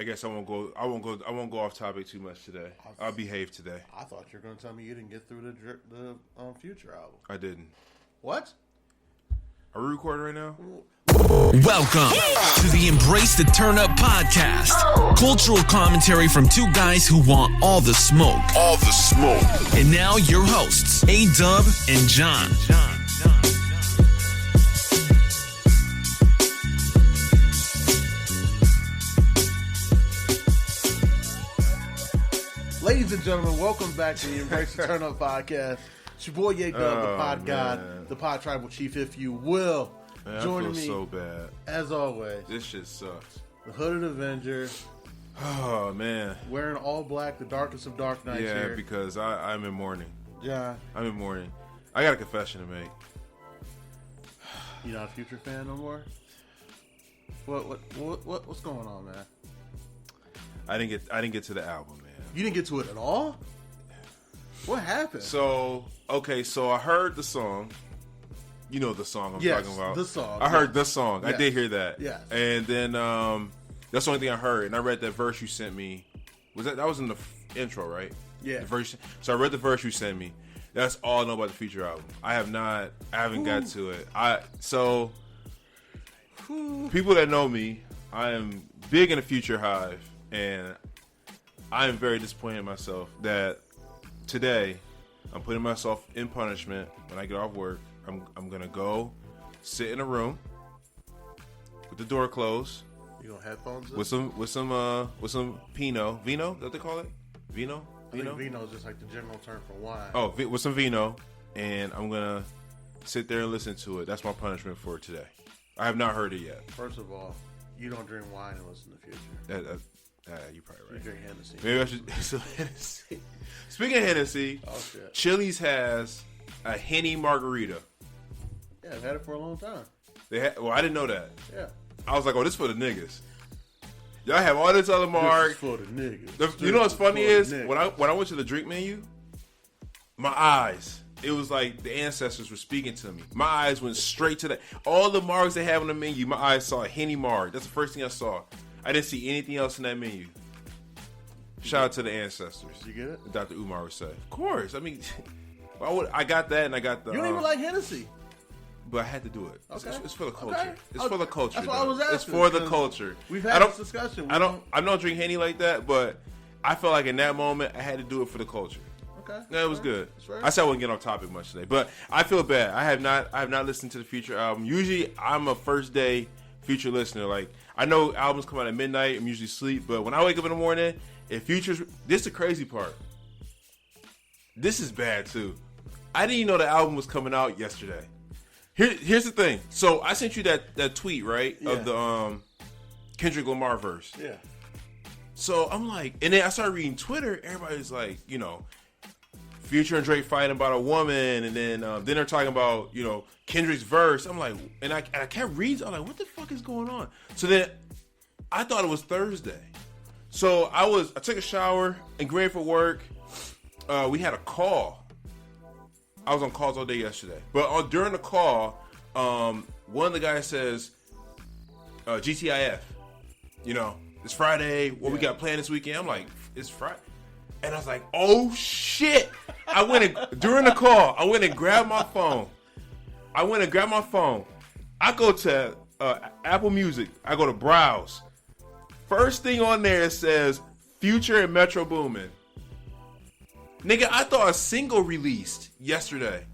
I guess I won't go off topic too much today. I'll behave today. I thought you were going to tell me you didn't get through the Future album. I didn't. What? Are we recording right now? Welcome to the Embrace the Turn Up podcast. Cultural commentary from two guys who want all the smoke. All the smoke. And now your hosts, A-Dub and John. Ladies and gentlemen, welcome back to the Embrace the Turn Up podcast. It's your boy A-Dub, the pod god, the pod tribal chief, if you will. Man, Joining I feel me, so bad. as always, This shit sucks. the Hooded Avenger. Oh, man. Wearing all black, the darkest of dark nights Yeah, here. because I'm in mourning. Yeah. I'm in mourning. I got a confession to make. You not a Future fan no more? What's going on, man? I didn't get to the album, man. You didn't get to it at all? What happened? So I heard the song. You know the song I'm talking about. The song. I heard the song. Yes. I did hear that. Yes. And then that's the only thing I heard. And I read that verse you sent me. That was in the intro, right? Yeah. The verse. So I read the verse you sent me. That's all I know about the Future album. I haven't got to it. People that know me, I am big in the Future hive, and I am very disappointed in myself that today I'm putting myself in punishment when I get off work. I'm gonna go sit in a room with the door closed. You gonna headphones in? with some Vino. Is that what they call it? Vino? I think vino is just like the general term for wine. Oh, with some Vino, and I'm gonna sit there and listen to it. That's my punishment for today. I have not heard it yet. First of all, you don't drink wine and listen to Future. You're probably right. You drink Hennessy. Maybe I should. So Hennessy. Speaking of Hennessy, Oh shit. Chili's has a Henny margarita. Yeah, I've had it for a long time. Well, I didn't know that. Yeah. I was like, oh, this for the niggas. Y'all have all this other marg. This is for the niggas. You know what's funny is niggas. when I went to the drink menu, my eyes. It was like the ancestors were speaking to me. My eyes went straight to that. All the margs they have on the menu, my eyes saw a Henny marg. That's the first thing I saw. I didn't see anything else in that menu. Shout out to the ancestors. You get it? Dr. Umar would say. Of course. I mean, I got that, and I got the. You don't even like Hennessy. But I had to do it. Okay. It's for the culture. Okay. It's for the culture. That's what I was asking. It's for the culture. We've had this discussion. I don't drink Henny like that, but I felt like in that moment I had to do it for the culture. Okay. Yeah, it was good. Right. I said I wouldn't get off topic much today, but I feel bad. I have not listened to the Future album. Usually, I'm a first day Future listener. Like, I know albums come out at midnight. I'm usually asleep, but when I wake up in the morning, if Future's, this is the crazy part. This is bad too. I didn't even know the album was coming out yesterday. Here's the thing. So I sent you that tweet, right, of the Kendrick Lamar verse. Yeah. So I'm like, and then I started reading Twitter. Everybody's like, you know, Future and Drake fighting about a woman, and then they're talking about, you know, Kendrick's verse. I'm like, and I kept reading. I'm like, what the fuck is going on? So then I thought it was Thursday. So I took a shower and getting ready for work. We had a call. I was on calls all day yesterday, but during the call, one of the guys says, "GTIF, you know, it's Friday. What we got planned this weekend?" I'm like, "It's Friday," and I was like, "Oh shit!" During the call, I went and grabbed my phone. I go to Apple Music. I go to browse. First thing on there says Future and Metro Boomin. Nigga, I thought a single released yesterday.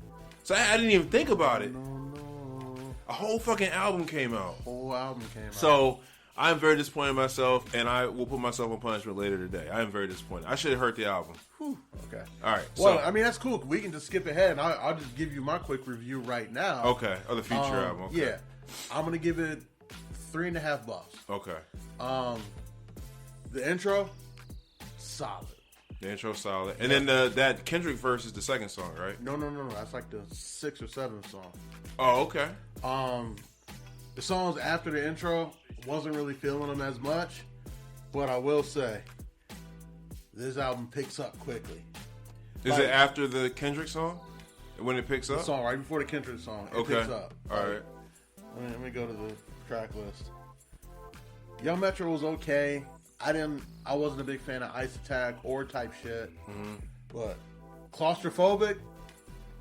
So I didn't even think about it. No. A whole fucking album came out. Whole album came out. So I'm very disappointed in myself, and I will put myself on punishment later today. I am very disappointed. I should have heard the album. Whew. Okay. All right. Well, I mean, that's cool. We can just skip ahead, and I'll just give you my quick review right now. Okay. Oh, the Future album. Okay. Yeah. I'm going to give it 3.5 bucks. Okay. The intro, solid. The intro solid. And then that Kendrick verse is the second song, right? No. That's like the 6th or 7th song. Oh, okay. The songs after the intro, wasn't really feeling them as much, but I will say, this album picks up quickly. Is it after the Kendrick song? When it picks up? The song right before the Kendrick song. It picks up. All right. Let me go to the track list. Young Metro was okay. I wasn't a big fan of Ice Attack or type shit. Mm-hmm. But Claustrophobic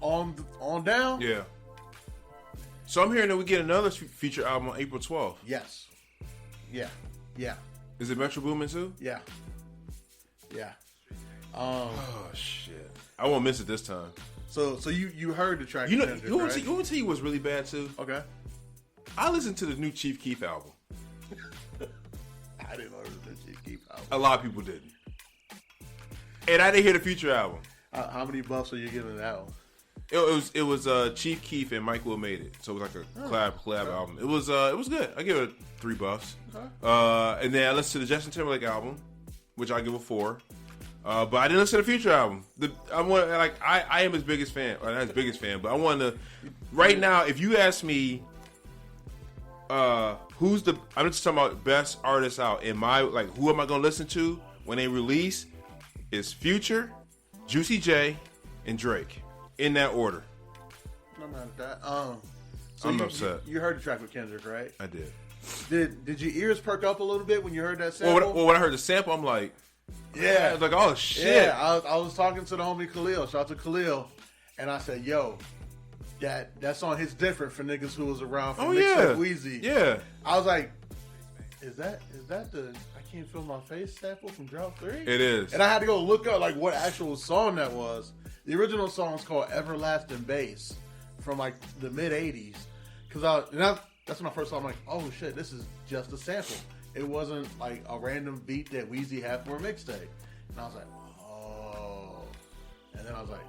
on down. Yeah. So I'm hearing that we get another feature album on April 12th. Yes. Yeah. Is it Metro Boomin too? Yeah. Oh shit! I won't miss it this time. So you heard the track? You know, Kendrick, you want right? to tell you what's really bad too? Okay. I listened to the new Chief Keef album. I didn't know it was the Chief Keef album. A lot of people didn't, and I didn't hear the Future album. How many buffs are you giving that one? It was Chief Keef and Mike Will made it, so it was like a collab album. It was good. I give it 3 buffs. Okay. And then I listened to the Justin Timberlake album, which I give a 4. But I didn't listen to the Future album. I am his biggest fan, or not his biggest fan, but I want to. Right now, if you ask me, I'm just talking about best artists out in my who am I gonna listen to when they release? Is Future, Juicy J, and Drake in that order. I'm not that. So I'm upset. You heard the track with Kendrick, right? I did. Did your ears perk up a little bit when you heard that sample? Well, when I heard the sample, I'm like, yeah, I was like, oh shit. Yeah, I was talking to the homie Khalil. Shout out to Khalil, and I said, yo, that song hits different for niggas who was around for Mixtape Weezy. Yeah. I was like, is that the I Can't Feel My Face sample from Drought 3? It is. And I had to go look up what actual song that was. The original song is called Everlasting Bass from the mid 80s. That's when I first saw it. I'm like, oh shit, this is just a sample. It wasn't like a random beat that Weezy had for a mixtape. And I was like, oh. And then I was like,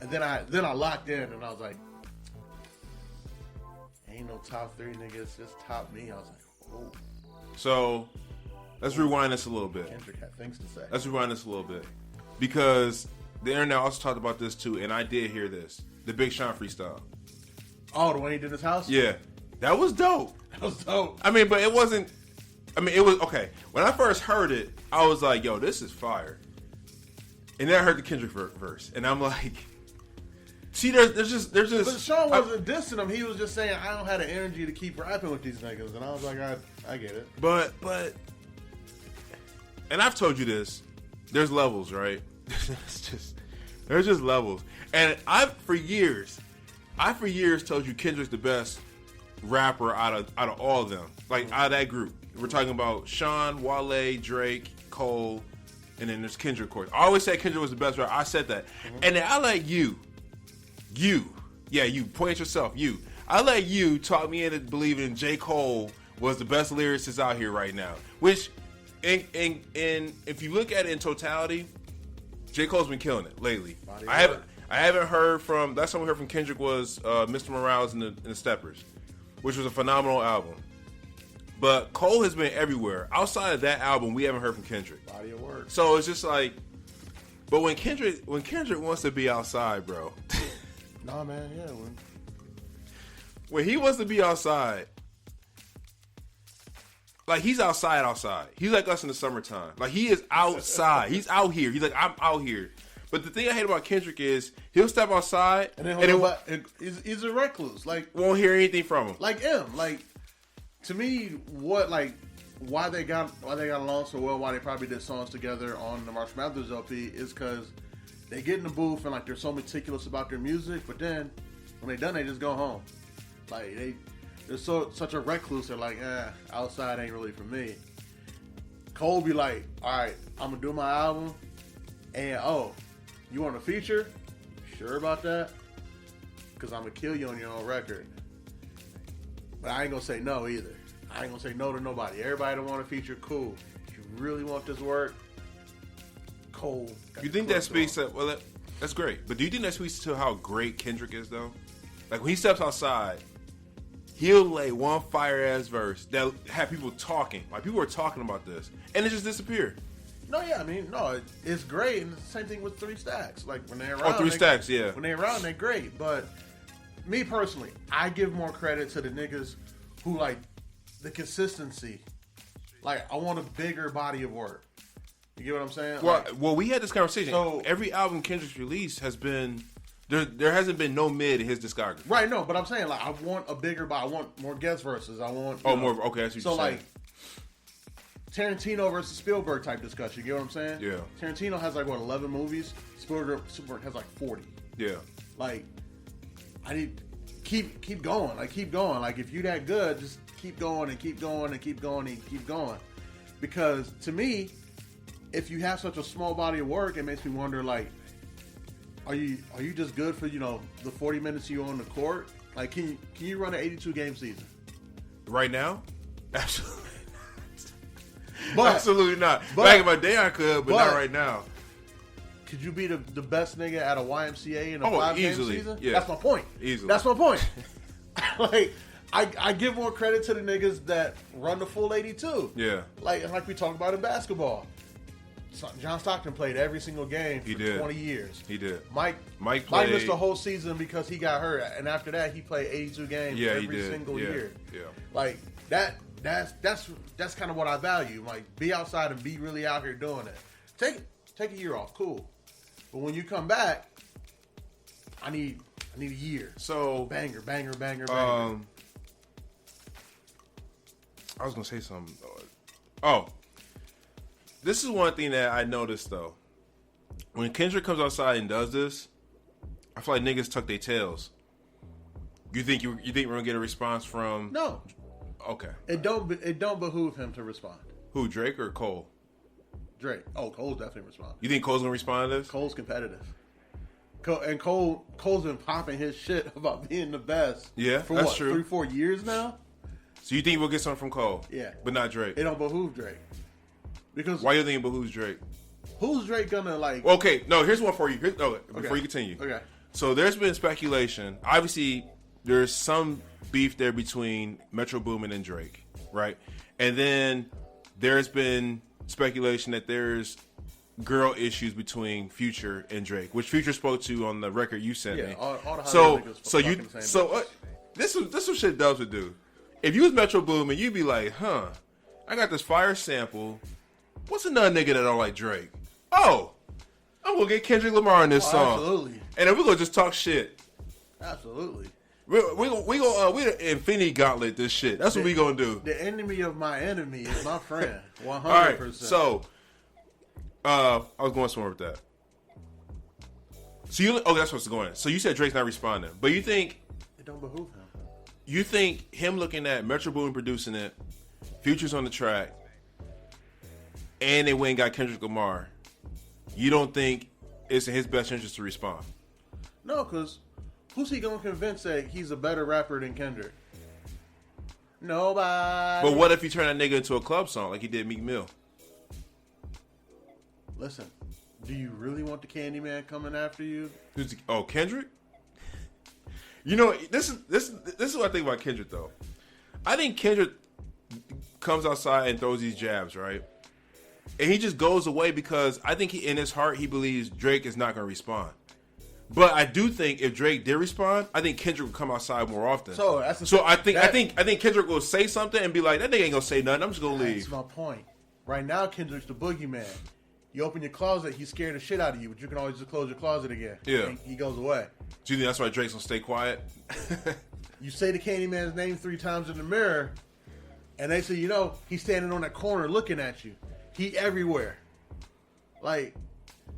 and then I locked in and I was like, ain't no top 3 niggas, just top me. I was like, oh. So let's rewind this a little bit. Kendrick had things to say. Let's rewind this a little bit. Because the internet also talked about this too, and I did hear this. The Big Sean freestyle. Oh, the one he did in his house? Yeah. That was dope. That was dope. I mean, but it wasn't. I mean, it was okay. When I first heard it, I was like, yo, this is fire. And then I heard the Kendrick verse, and I'm like, see, there's just. But Sean wasn't dissing him. He was just saying, I don't have the energy to keep rapping with these niggas. And I was like, I get it. But, and I've told you this, there's levels, right? There's just levels. And I for years told you Kendrick's the best rapper out of all of them. Out of that group. We're talking about Sean, Wale, Drake, Cole, and then there's Kendrick, of course. I always said Kendrick was the best rapper. I said that. Mm-hmm. And then I let you, point at yourself, I let you talk me into believing J. Cole was the best lyricist out here right now. Which, and if you look at it in totality, J. Cole's been killing it lately. I haven't heard from, last time we heard from Kendrick was Mr. Morales and the Steppers, which was a phenomenal album. But Cole has been everywhere. Outside of that album, we haven't heard from Kendrick. Body of work. So it's just like, but when Kendrick wants to be outside, bro. Nah, man, yeah. When he wants to be outside, he's outside. He's like us in the summertime. He is outside. He's out here. He's like, I'm out here. But the thing I hate about Kendrick is he'll step outside and he's a recluse. Won't hear anything from him. Like him. To me, why they got along so well, why they probably did songs together on the Marshall Mathers LP is because they get in the booth and they're so meticulous about their music, but then when they're done, they just go home. They're such a recluse. They're like, outside ain't really for me. Cole be like, all right, I'm gonna do my album, and you want a feature? Sure about that? Because I'm gonna kill you on your own record. But I ain't gonna say no either. I ain't gonna say no to nobody. Everybody that want a feature, cool. If you really want this work, Cole. You think that speaks to, that's great. But do you think that speaks to how great Kendrick is, though? When he steps outside, he'll lay one fire-ass verse that have people talking. People are talking about this. And it just disappeared. No, yeah, it's great. And it's the same thing with 3 Stacks. When they're around. 3 Stacks, yeah. When they're around, they're great. But me personally, I give more credit to the niggas who the consistency. I want a bigger body of work. You get what I'm saying? Well, we had this conversation. So, every album Kendrick's released has been there hasn't been no mid in his discography. Right, no, but I'm saying I want a bigger body. I want more guest verses. I want more. Okay, that's what you're saying. Tarantino versus Spielberg type discussion. You get what I'm saying? Yeah. Tarantino has 11 movies. Spielberg has 40. Yeah. Like, I need keep going. Like, keep going. Like, if you that good, just keep going and keep going and keep going and keep going. Because to me, if you have such a small body of work, it makes me wonder, like, are you just good for the 40 minutes you on the court? Like, can you run an 82 game season right now? Absolutely. But, absolutely not. But, back in my day, I could, but not right now. Could you be the best nigga at a YMCA in a 5-game season? Yeah. That's my point. Easily. That's my point. Like, I give more credit to the niggas that run the full 82. Yeah. Like we talked about in basketball. John Stockton played every single game for 20 years. He did. Mike played. missed the whole season because he got hurt, and after that he played 82 games every single year. Yeah. Like that's kind of what I value. Like, be outside and be really out here doing it. Take a year off, cool. But when you come back, I need a year. So banger. I was gonna say something. Oh, this is one thing that I noticed though. When Kendrick comes outside and does this, I feel like niggas tuck their tails. You think we're gonna get a response from? No. Okay. It don't behoove him to respond. Who, Drake or Cole? Drake. Oh, Cole's definitely responding. You think Cole's gonna respond to this? Cole's competitive. Cole's been popping his shit about being the best. Yeah, for that's true. 3-4 years now. So you think we'll get something from Cole? Yeah, but not Drake. It don't behoove Drake. Because why you think it behooves Drake? Who's Drake gonna like? Okay, no. Here's one for you. Before you continue. Okay. So there's been speculation. Obviously, there's some beef there between Metro Boomin and Drake, right? And then there's been speculation that there's girl issues between Future and Drake, which Future spoke to on the record you sent me. All the this is what shit Dubs would do. If you was Metro Boomin, you'd be like, I got this fire sample. What's another nigga that don't like Drake? Oh, I'm gonna get Kendrick Lamar in this song. Absolutely. And then we're gonna just talk shit. Absolutely. The enemy of my enemy is my friend. 100%. All right, so I was going somewhere with that. So that's what's going on. So you said Drake's not responding, but you think it don't behoove him. You think him looking at Metro Boomin producing it, Future's on the track, and they went and got Kendrick Lamar, you don't think it's in his best interest to respond? No, because who's he going to convince that he's a better rapper than Kendrick? Nobody. But what if you turn that nigga into a club song like he did Meek Mill? Listen, do you really want the Candyman coming after you? Kendrick? You know, this is what I think about Kendrick, though. I think Kendrick comes outside and throws these jabs, right? And he just goes away because I think in his heart he believes Drake is not going to respond. But I do think if Drake did respond, I think Kendrick would come outside more often. I think Kendrick will say something and be like, that nigga ain't gonna say nothing. I'm just gonna leave. That's my point. Right now, Kendrick's the boogeyman. You open your closet, he's scared the shit out of you, but you can always just close your closet again. Yeah. And he goes away. Do you think that's why Drake's gonna stay quiet? You say the Candyman's name 3 times in the mirror, and they say, he's standing on that corner looking at you. He everywhere. Like,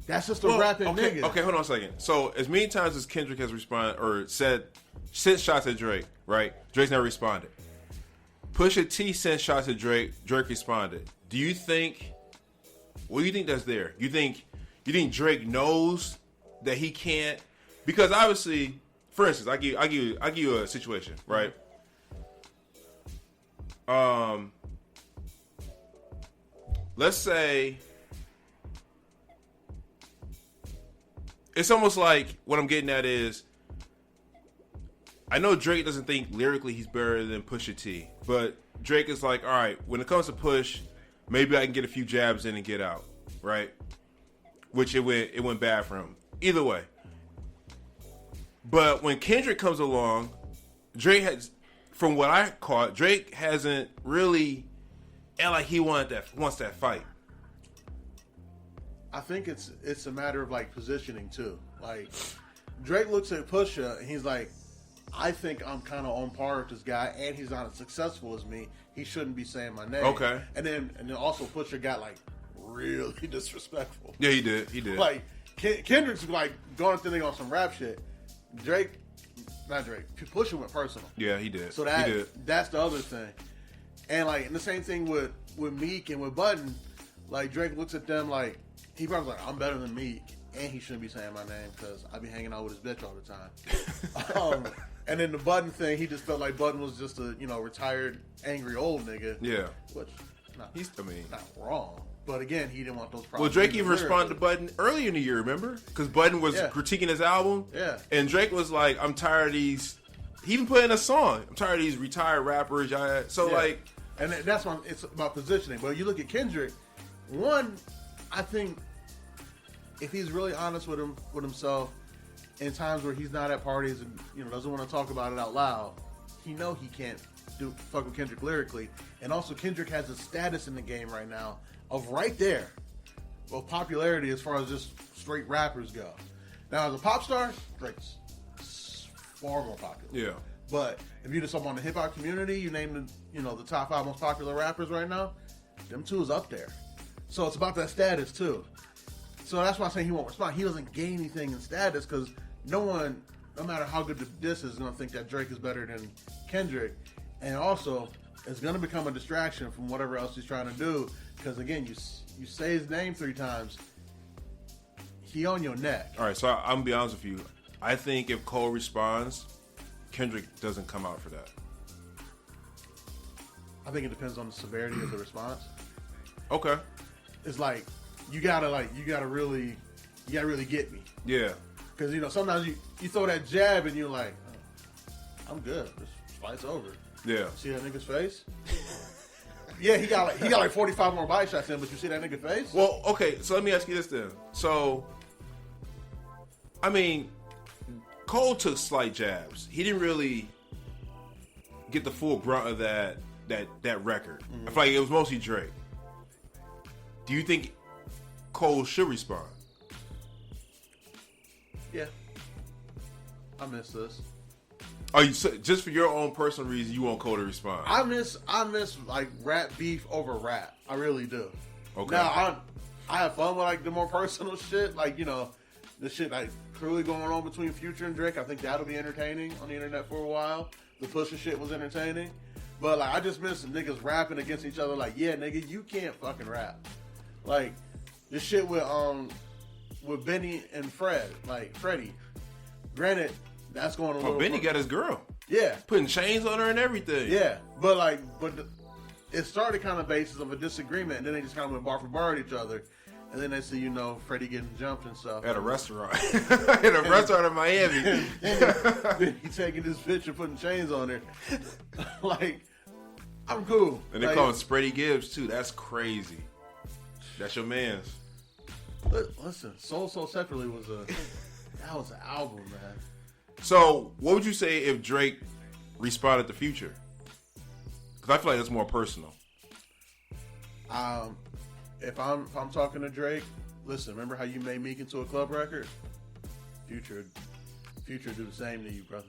that's just a rapping nigga. Okay, hold on a second. So, as many times as Kendrick has responded or sent shots at Drake, right? Drake's never responded. Pusha T sent shots at Drake. Drake responded. What do you think that's there? You think Drake knows that he can't? Because obviously, for instance, I give you a situation, right? Let's say it's almost like what I'm getting at is I know Drake doesn't think lyrically he's better than Pusha T, but Drake is like, all right, when it comes to push, maybe I can get a few jabs in and get out, right? Which it went bad for him. Either way. But when Kendrick comes along, Drake has, from what I caught, Drake hasn't really act like he wants that fight. I think it's a matter of like positioning too. Like Drake looks at Pusha and he's like, I think I'm kind of on par with this guy, and he's not as successful as me. He shouldn't be saying my name. Okay. And then also Pusha got like really disrespectful. Yeah, he did. He did. Like Kendrick's like going through the thing on some rap shit. Pusha went personal. Yeah, he did. So he did. that's the other thing. And like, and the same thing with Meek and with Button. Like Drake looks at them like he probably like, I'm better than Meek, and he shouldn't be saying my name because I be hanging out with his bitch all the time. And then the Button thing, he just felt like Button was just a retired angry old nigga. Yeah, which not wrong. But again, he didn't want those problems. Well, Drake even responded to Button earlier in the year, remember? Because Button was critiquing his album. Yeah. And Drake was like, I'm tired of these. He even put in a song. I'm tired of these retired rappers. Like. And that's why it's about positioning. But you look at Kendrick, one, I think if he's really honest with himself in times where he's not at parties and doesn't want to talk about it out loud, he can't fuck with Kendrick lyrically. And also Kendrick has a status in the game right now of right there of popularity as far as just straight rappers go. Now as a pop star, Drake's far more popular. Yeah. But if you just up on the hip hop community, you name the top 5 most popular rappers right now, them two is up there. So it's about that status too. So that's why I'm saying he won't respond. He doesn't gain anything in status because no one, no matter how good the diss is going to think that Drake is better than Kendrick. And also, it's going to become a distraction from whatever else he's trying to do. Because again, you say his name 3 times, he on your neck. All right, so I'm going to be honest with you. I think if Cole responds, Kendrick doesn't come out for that. I think it depends on the severity of the response. Okay. It's like you gotta really get me. Yeah. Because sometimes you throw that jab and you're like, oh, I'm good. This fight's over. Yeah. See that nigga's face? Yeah, he got like 45 more body shots in, but you see that nigga's face? Well, okay. So let me ask you this then. So, I mean, Cole took slight jabs. He didn't really get the full brunt of that record. Mm-hmm. I feel like it was mostly Drake. Do you think Cole should respond? Yeah. I miss this. Oh, just for your own personal reason, you want Cole to respond? I miss like rap beef over rap. I really do. Okay. Now I have fun with like the more personal shit, like the shit like truly going on between Future and Drake. I think that'll be entertaining on the internet for a while. The Pusha shit was entertaining, but like I just miss niggas rapping against each other. Like, yeah, nigga, you can't fucking rap. Like this shit with Benny and Freddie. Granted, that's going a little. Oh, Benny got his girl. Yeah, putting chains on her and everything. Yeah, but it started kind of basis of a disagreement, and then they just kind of went bar for bar at each other. And then they see, Freddie getting jumped and stuff. At a restaurant. At a restaurant in Miami. Then he taking this bitch and putting chains on her. Like, I'm cool. And they call him Spready Gibbs, too. That's crazy. That's your man's. Listen, Soul Separately was an album, man. So, what would you say if Drake responded to Future? Because I feel like that's more personal. If I'm talking to Drake, listen, remember how you made Meek into a club record? Future do the same to you, brother.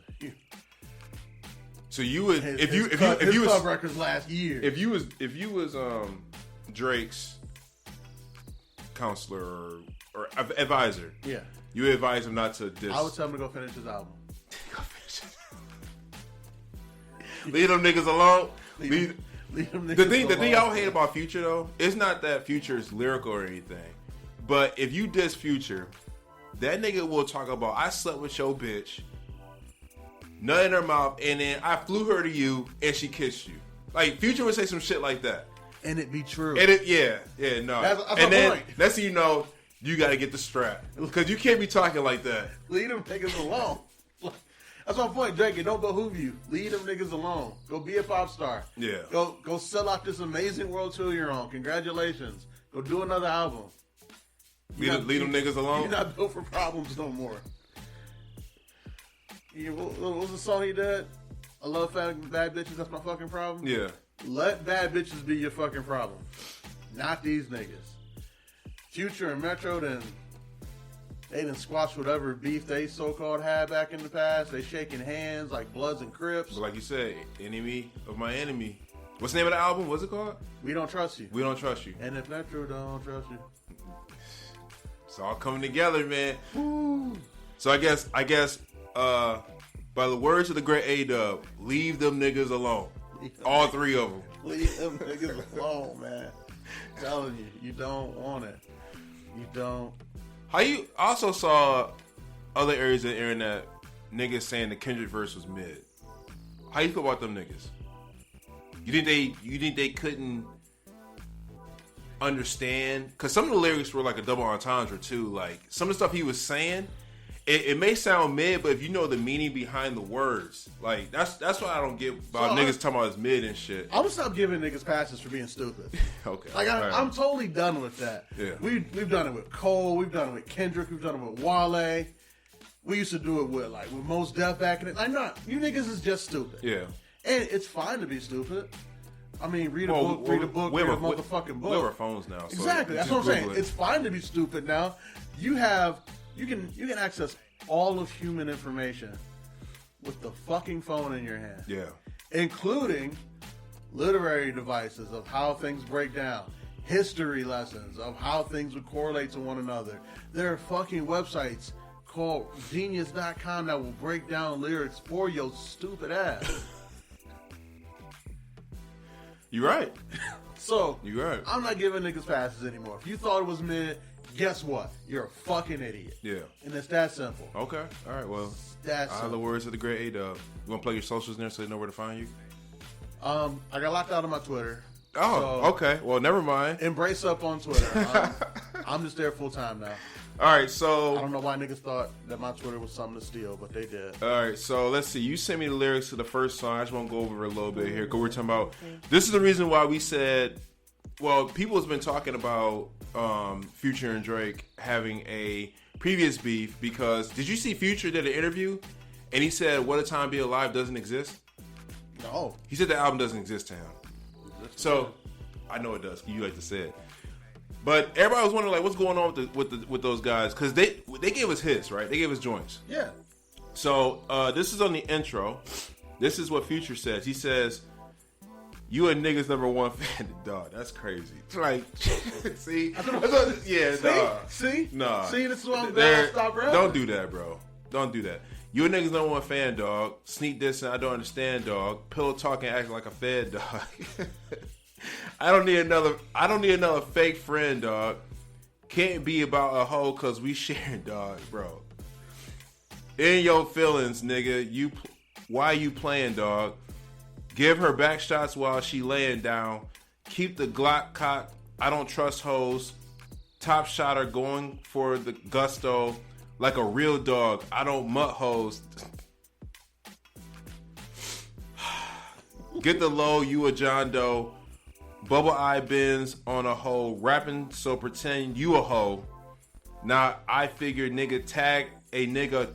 So you would if you was club records last year. If you was Drake's counselor or advisor, yeah, you would advise him not to diss. I would tell him to go finish his album. Leave them niggas alone. Leave them niggas the thing I would hate alone. about Future though, it's not that Future is lyrical or anything, but if you diss Future, that nigga will talk about I slept with your bitch, nut in her mouth, and then I flew her to you and she kissed you. Like Future would say some shit like that, and it be true. And no. That's and then point. That's how you got to get the strap because you can't be talking like that. Leave them niggas alone. That's my point, Drake. It don't behoove you. Leave them niggas alone. Go be a pop star. Yeah. Go sell out this amazing world tour you're on. Congratulations. Go do another album. Leave them niggas alone. You're not built for problems no more. What was the song he did? I love bad bitches. That's my fucking problem. Yeah. Let bad bitches be your fucking problem. Not these niggas. Future and Metro, then They done squashed whatever beef they so-called had back in the past. They shaking hands like Bloods and Crips. But like you said, enemy of my enemy. What's the name of the album? What's it called? We Don't Trust You. We Don't Trust You. And if Metro don't trust you. It's all coming together, man. Woo. So I guess, by the words of the great A-Dub, leave them niggas alone. All three of them. Leave them niggas alone, man. I'm telling you, you don't want it. You don't. How you also saw other areas of the internet niggas saying the Kendrick verse was mid. How you feel about them niggas? You think they couldn't understand? Because some of the lyrics were like a double entendre too. Like some of the stuff he was saying, it may sound mid, but if you know the meaning behind the words, like that's what I don't get about niggas talking about it's mid and shit. I'm gonna stop giving niggas passes for being stupid. Okay, like I'm totally done with that. Yeah, we've done it with Cole, we've done it with Kendrick, we've done it with Wale. We used to do it with Mos Def back in it. Like, no, you niggas is just stupid. Yeah, and it's fine to be stupid. I mean, read a book, read a motherfucking book. We have our phones now. So exactly, that's what I'm saying. It's fine to be stupid now. You can access all of human information with the fucking phone in your hand. Yeah. Including literary devices of how things break down, history lessons of how things would correlate to one another. There are fucking websites called genius.com that will break down lyrics for your stupid ass. You're right. So, you're right. I'm not giving niggas passes anymore. If you thought it was mid, guess what? You're a fucking idiot. Yeah. And it's that simple. Okay. All right. Well, that's the words of the great A-Dub. You want to plug your socials in there so they know where to find you? I got locked out of my Twitter. Oh, so okay. Well, never mind. Embrace up on Twitter. I'm just there full time now. All right, so I don't know why niggas thought that my Twitter was something to steal, but they did. All right, so let's see. You sent me the lyrics to the first song. I just want to go over it a little bit here because we're talking about. This is the reason why we said. Well, people has been talking about Future and Drake having a previous beef because did you see Future did an interview and he said "What a Time to Be Alive" doesn't exist? No, he said the album doesn't exist to him. So I know it does. You like to say it. But everybody was wondering, like, what's going on with those guys? Because they gave us hits, right? They gave us joints. Yeah. So this is on the intro. This is what Future says. He says, "You a niggas #1 fan, dog." That's crazy. Like, see, yeah, see, nah. See, this is why I'm glad I stopped rapping. Don't do that, bro. Don't do that. You a niggas #1 fan, dog. Sneak dissing, I don't understand, dog. Pillow talking, acting like a fed, dog. I don't need another fake friend, dog. Can't be about a hoe cause we sharing, dog, bro. In your feelings, nigga. Why you playing, dog? Give her back shots while she laying down. Keep the Glock cocked. I don't trust hoes. Top shotter going for the gusto like a real dog. I don't mutt hoes. Get the low, you a John Doe. Bubble eye bins on a hoe, rapping so pretend you a hoe. Now I figure nigga tag a nigga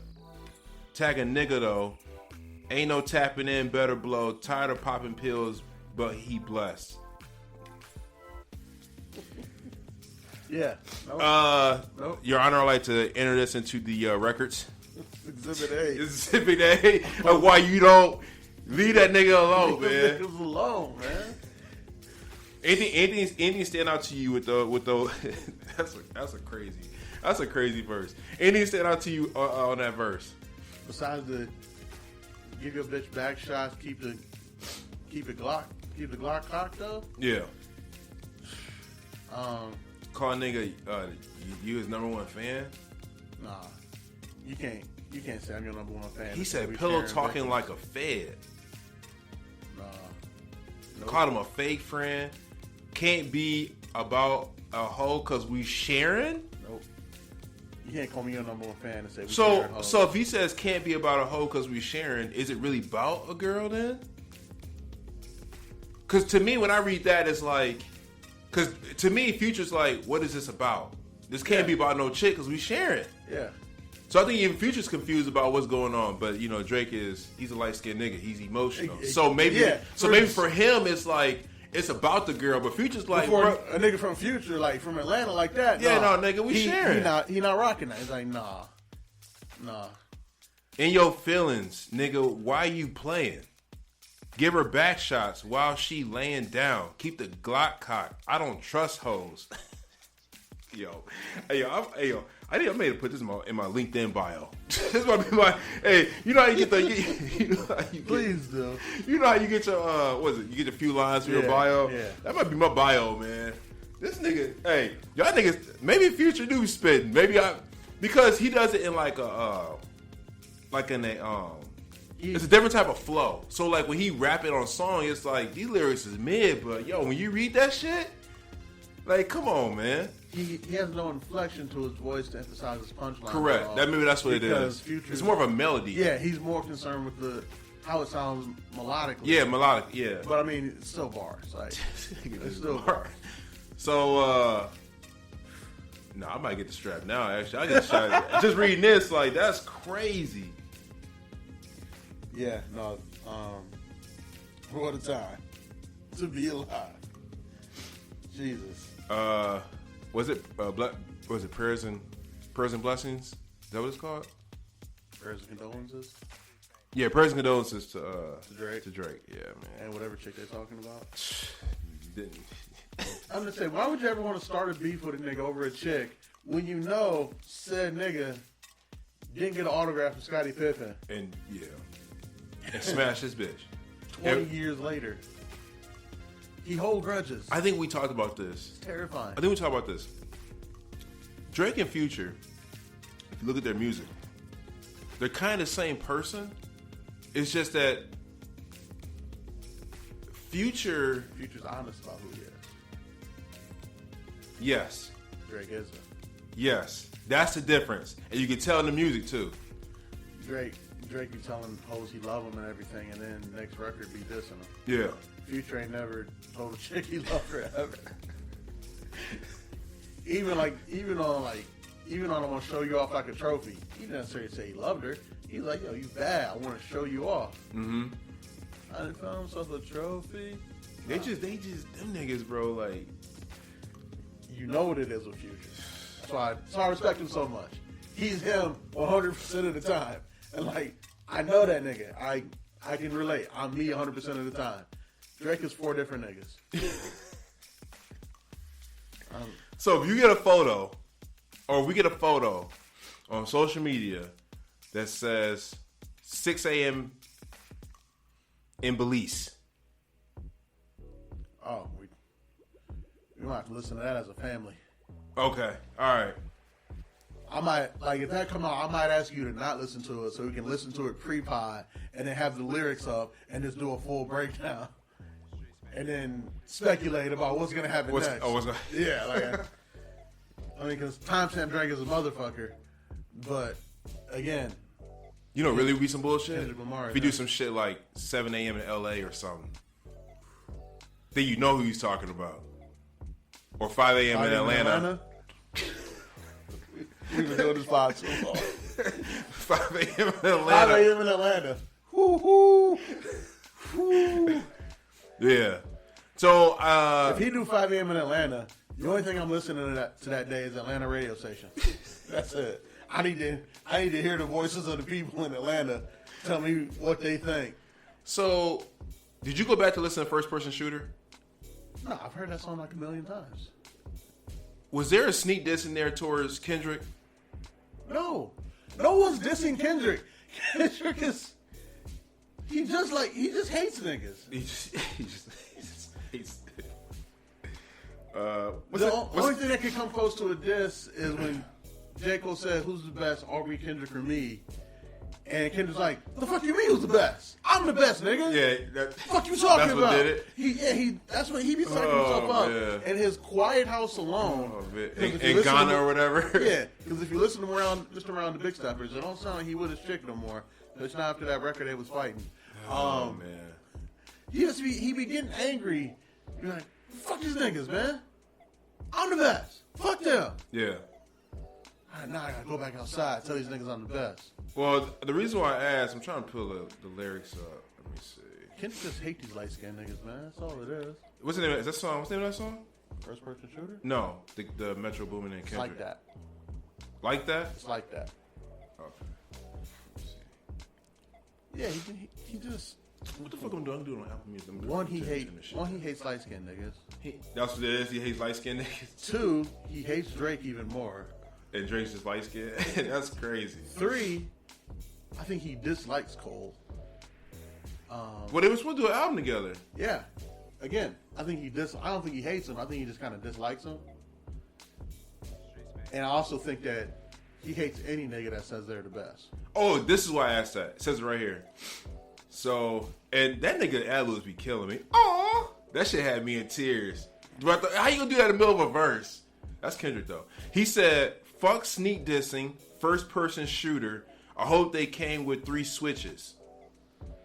though. Ain't no tapping in, better blow. Tired of popping pills, but he blessed. Yeah. Nope. Your Honor, I'd like to enter this into the records. Exhibit A. Exhibit A of why you don't leave that nigga alone, man. Niggas alone, man. Anything stand out to you with the that's a crazy verse. Anything stand out to you on that verse? Besides the give your bitch back shots, keep the Glock cocked though. Yeah. Call a nigga you his #1 fan? Nah, you can't say I'm your #1 fan. He said pillow talking victims. Like a fed. Nah. Nope. Called him a fake friend. Can't be about a hoe cause we sharing. Nope. You can't call me your #1 fan and say we sharing hoes. So if he says can't be about a hoe cause we sharing, is it really about a girl then? Cause to me when I read that it's like, cause to me Future's like, what is this about? This can't be about no chick cause we sharing. Yeah. So I think even Future's confused about what's going on, but you know Drake he's a light skinned nigga. He's emotional. So maybe for him it's like it's about the girl, but Future's like, Before bro, a nigga from Future, like from Atlanta, like that. Yeah, nah. no, nigga, we sharing. He not rocking that. He's like, nah. In your feelings, nigga, why you playing? Give her back shots while she laying down. Keep the Glock cocked. I don't trust hoes. Yo, I think I made to put this in my LinkedIn bio. This might be my. Hey, you know how you get the. Please do. You know how you get your what is it? You get a few lines for your bio. Yeah. That might be my bio, man. This nigga, hey, y'all niggas, maybe Future do spitting. Maybe because he does it in like a it's a different type of flow. So like when he rap it on a song, it's like these lyrics is mid, but yo, when you read that shit, like come on, man. He has no inflection to his voice to emphasize his punchline. Correct. Maybe that's what it is. It's more of a melody. Yeah, he's more concerned with how it sounds melodically. Yeah, melodic. Yeah. But I mean, it's still bars. Like it's still bars. So, no, I might get the strap now. Actually, I get the strap. Just reading this, like that's crazy. Yeah. No. What a time to be alive. Jesus. Was it Prayers and Blessings? Is that what it's called? Prayers and condolences. Yeah, prayers and condolences to Drake. To Drake, yeah, man. And whatever chick they're talking about. Didn't. I'm just saying, why would you ever want to start a beef with a nigga over a chick when you know said nigga didn't get an autograph from Scottie Pippen? And smash his bitch. 20 years later. He hold grudges. I think we talked about this. It's terrifying. I think we talked about this. Drake and Future, if you look at their music, they're kind of the same person. It's just that Future's honest about who he is. Yes. Drake isn't. Yes. That's the difference. And you can tell in the music too. Drake be telling hoes he love them and everything, and then next record be dissing them. Yeah. Future ain't never told a chick he loved her ever. even on I'm gonna show you off like a trophy. He didn't necessarily say he loved her. He's like, yo, you bad. I want to show you off. Mm-hmm. I done found myself a trophy. They just them niggas, bro. Like, you know what it is with Future. That's why I respect him so much. He's him 100% of the time, and like I know that nigga. I can relate. I'm me 100% of the time. Drake is 4 different niggas. So if you get a photo, or we get a photo on social media that says 6 a.m. in Belize. Oh, we might have to listen to that as a family. Okay, all right. I might, like, if that come out, I might ask you to not listen to it so we can listen to it pre-pod and then have the lyrics up and just do a full breakdown. And then speculate about what's going to happen next. Yeah, like, I mean, because timestamp Drake is a motherfucker. But, again. You know, really be some bullshit? Kendrick Lamar, if you do some shit like 7 a.m. in L.A. or something, then you know who he's talking about. Or 5 a.m. in Atlanta. We've been doing this pod too long. 5 a.m. in Atlanta. 5 a.m. in Atlanta. Woo-hoo. Woo. Yeah. So, if he do 5 a.m. in Atlanta, the only thing I'm listening to that day is Atlanta radio station. That's it. I need to hear the voices of the people in Atlanta tell me what they think. So, did you go back to listen to First Person Shooter? No, I've heard that song like a million times. Was there a sneak diss in there towards Kendrick? No. No one's dissing Kendrick. Kendrick is... He just hates niggas. He just hates. The only thing that could come close to a diss is when J. Cole said, "Who's the best, Aubrey, Kendrick, or me?" And Kendrick's like, "What the fuck you mean? Who's the best? I'm the best, nigga." Yeah, what the fuck you talking about? That's what did it. That's what he be sucking himself up in his quiet house alone. In Ghana or whatever. Yeah, because if you listen to him around the Big Steppers, it don't sound like he with his chick no more. It's not after that record they was fighting. Oh man, he be getting angry. You're like, "Fuck these niggas, man. I'm the best. Fuck them." Yeah. Now I gotta go back outside, tell these niggas I'm the best. Well, the reason why I asked, I'm trying to pull the lyrics up. Let me see. Kendrick just hate these light skinned niggas, man. That's all it is. What's the name of that song? What's the name of that song? First person shooter? No, the Metro Boomin and Kendrick. It's like that. Like that? It's like that. Okay. Yeah, he just. What the fuck I'm doing on Apple Music? One, he hates light skinned niggas. That's what it is. He hates light skinned niggas. 2, he hates Drake even more. And Drake's just light skinned. That's crazy. 3, I think he dislikes Cole. Well, they were supposed to do an album together. Yeah. Again, I don't think he hates him. I think he just kind of dislikes him. And I also think that he hates any nigga that says they're the best. Oh, this is why I asked that. It says it right here. So, and that nigga ad-libs be killing me. Aww. That shit had me in tears. How you gonna do that in the middle of a verse? That's Kendrick, though. He said, fuck sneak dissing, first-person shooter. I hope they came with 3 switches.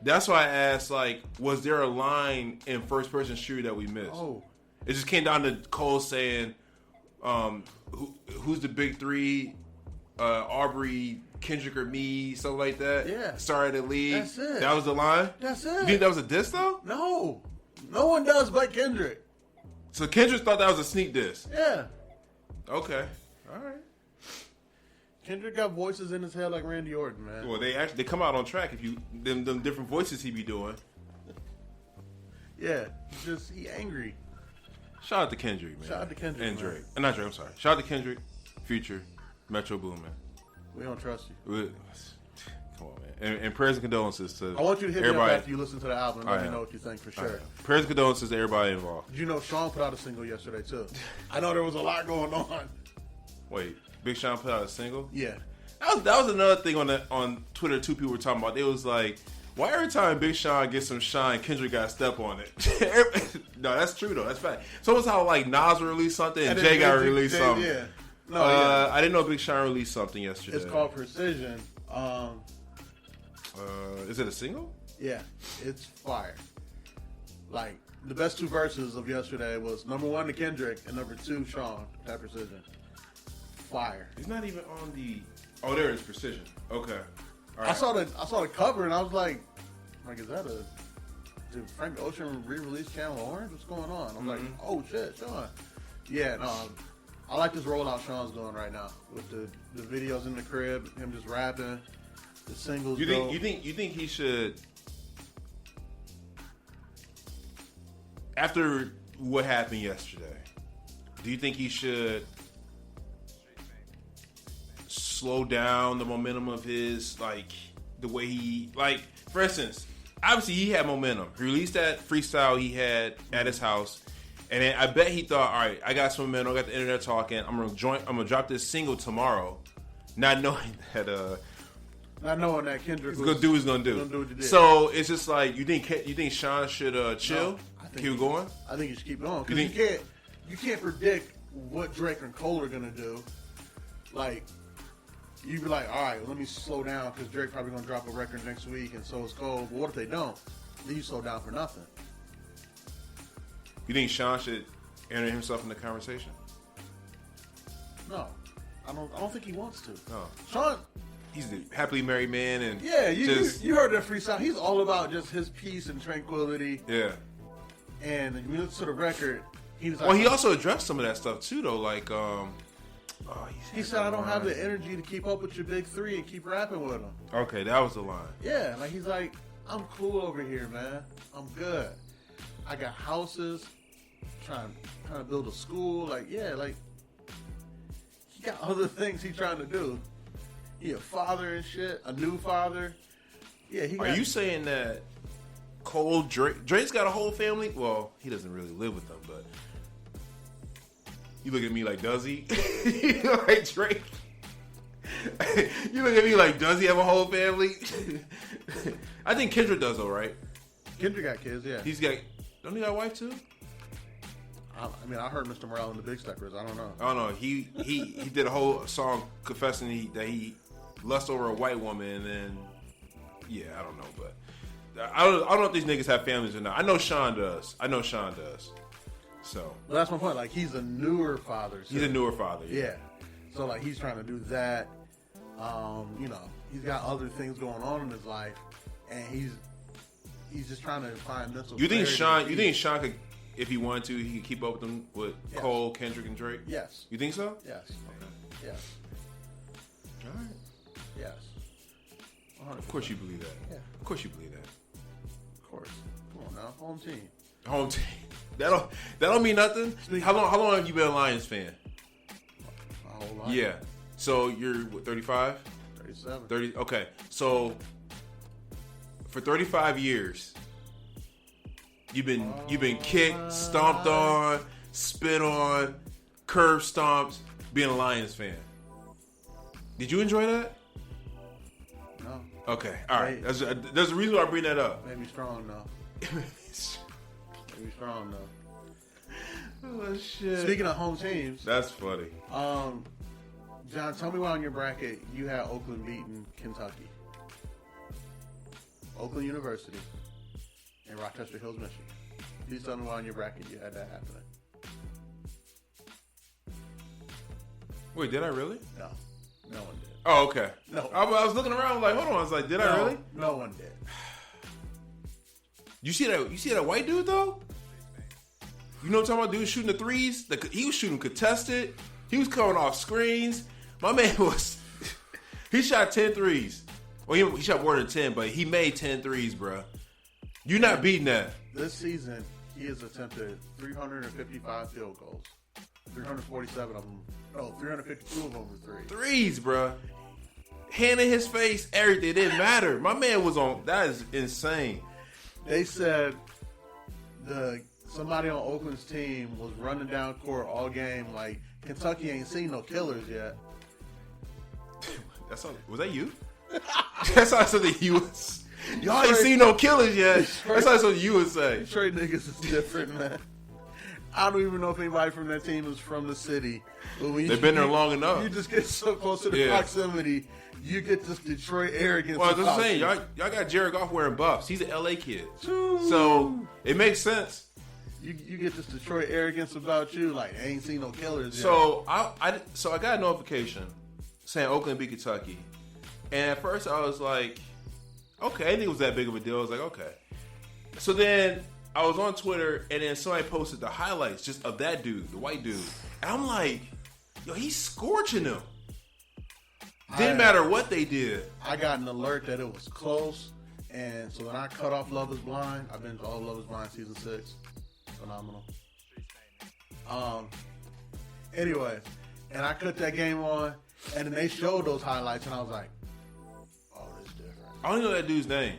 That's why I asked, like, was there a line in first-person shooter that we missed? Oh. It just came down to Cole saying, who's the big 3? Aubrey, Kendrick, or me, something like that. Yeah. Sorry to leave. That's it. That was the line? That's it. You think that was a diss, though? No. No one does but Kendrick. So Kendrick thought that was a sneak diss? Yeah. Okay. All right. Kendrick got voices in his head like Randy Orton, man. Well, they come out on track if you them different voices he be doing. Yeah. He angry. Shout out to Kendrick, man. Shout out to Kendrick, And man. Drake. Not Drake, I'm sorry. Shout out to Kendrick, Future, Metro Boomin. We don't trust you. Come on, man. And prayers and condolences to I want you to hit me everybody. up after you listen to the album and let me know what you think for sure. Prayers and condolences to everybody involved. Did you know Sean put out a single yesterday, too? I know there was a lot going on. Wait, Big Sean put out a single? Yeah. That was another thing on Twitter. 2 people were talking about. It was like, why every time Big Sean gets some shine, Kendrick got to step on it? No, that's true though. That's fact. So it's how like Nas released something and Jay got to release something. Yeah. No, yeah. I didn't know Big Sean released something yesterday. It's called Precision. Is it a single? Yeah, it's fire. Like the best 2 verses of yesterday was number 1 to Kendrick and number 2 Sean. That Precision. Fire. It's not even on the. Oh, there it is. Precision. Okay. All right. I saw the cover and I was like, is that did Frank Ocean re-release Channel Orange? What's going on? I'm like, oh shit, Sean. Yeah, no, I like this rollout Sean's doing right now with the videos in the crib, him just rapping, the singles. You think he should, after what happened yesterday, do you think he should slow down the momentum of his, like, the way he, like, for instance, obviously he had momentum. He released that freestyle he had at his house, and then I bet he thought, all right, I got some momentum, I got the internet talking, I'm gonna drop this single tomorrow, not knowing that Kendrick was gonna do what he's gonna do. What he did. So it's just like, you think Sean should chill, keep going? I think he should keep going because you can't predict what Drake and Cole are gonna do. Like, you'd be like, all right, let me slow down because Drake probably going to drop a record next week and so is Cole. But what if they don't? Then you slow down for nothing. You think Sean should enter himself in the conversation? No. I don't think he wants to. No. Sean... He's a happily married man and... Yeah, you heard that freestyle. He's all about just his peace and tranquility. Yeah. And when you listen to the record, he's like... Well, he also addressed some of that stuff too, though. Like, he said, I don't have the energy to keep up with your big 3 and keep rapping with them. Okay, that was the line. Yeah, like he's like, I'm cool over here, man. I'm good. I got houses, trying to build a school. Like, yeah, like he got other things he's trying to do. He a father and shit, a new father. Yeah, Are you saying that Drake's got a whole family? Well, he doesn't really live with them, but you look at me like, does he? You know, like Drake. You look at me like, does he have a whole family? I think Kendrick does, though, right? Kendrick got kids, yeah. Don't he got a wife too? I heard Mr. Morale in the Big Steppers. I don't know. I don't know. He did a whole song confessing that he lust over a white woman, and then I don't know, but I don't know if these niggas have families or not. I know Sean does. So, well, that's my point. Like, he's a newer father. So. He's a newer father. Yeah. So, like, he's trying to do that. He's got other things going on in his life, and he's just trying to find mental. You think Sean if he wanted to, he could keep up with them with Cole, Kendrick, and Drake? Yes. You think so? Yes. Okay. Yes. All right. Yes. 100%. Of course you believe that. Yeah. Of course you believe that. Of course. Come on now. Home team. Home team. That don't mean nothing. How long have you been a Lions fan? My whole life. Yeah. So you're what, 35? 37. 30. Okay. So for 35 years, you've been kicked, stomped on, spit on, curb stomped, being a Lions fan. Did you enjoy that? No. Okay. All right. There's a reason why I bring that up. Made me strong though. Made me strong though. Oh shit. Speaking of home teams, That's funny. John, tell me why on your bracket you had Oakland beating Kentucky. Oakland University in Rochester Hills, Michigan. Please tell me why on your bracket you had that happening. Wait, did I really? No. No one did. Oh, okay. No. I was looking around like, hold on. I was like, did I really? No one did. You see that white dude though? You know what I'm talking about? Dude shooting the threes. He was shooting contested. He was coming off screens. My man he shot 10 threes. Well, he shot more than 10, but he made 10 threes, bro. You're not beating that. This season, he has attempted 355 field goals. 347 of them. No, 352 of them were threes. Threes, bro. Hand in his face, everything. It didn't matter. My man was on. That is insane. They said somebody on Oakland's team was running down court all game like Kentucky ain't seen no killers yet. Was that you? That's not something you was. Y'all ain't seen no killers yet. That's not something you would say. Detroit niggas is different, man. I don't even know if anybody from that team is from the city. But when They've been there long enough. You just get so close to the proximity, you get this Detroit arrogance. Well, I was just saying, y'all got Jared Goff wearing buffs. He's an LA kid. So it makes sense. You get this Detroit arrogance about you, like I ain't seen no killers yet. So I got a notification saying Oakland beat Kentucky. And at first I was like, okay, I didn't think it was that big of a deal. I was like, okay. So then I was on Twitter, and then somebody posted the highlights just of that dude, the white dude. And I'm like, yo, he's scorching them. Didn't matter what they did. I got an alert that it was close. And so when I cut off Love is Blind, I've been to all Love is Blind season 6. Phenomenal. Anyway, and I cut that game on, and then they showed those highlights, and I was like, oh, this is different. I don't even know that dude's name.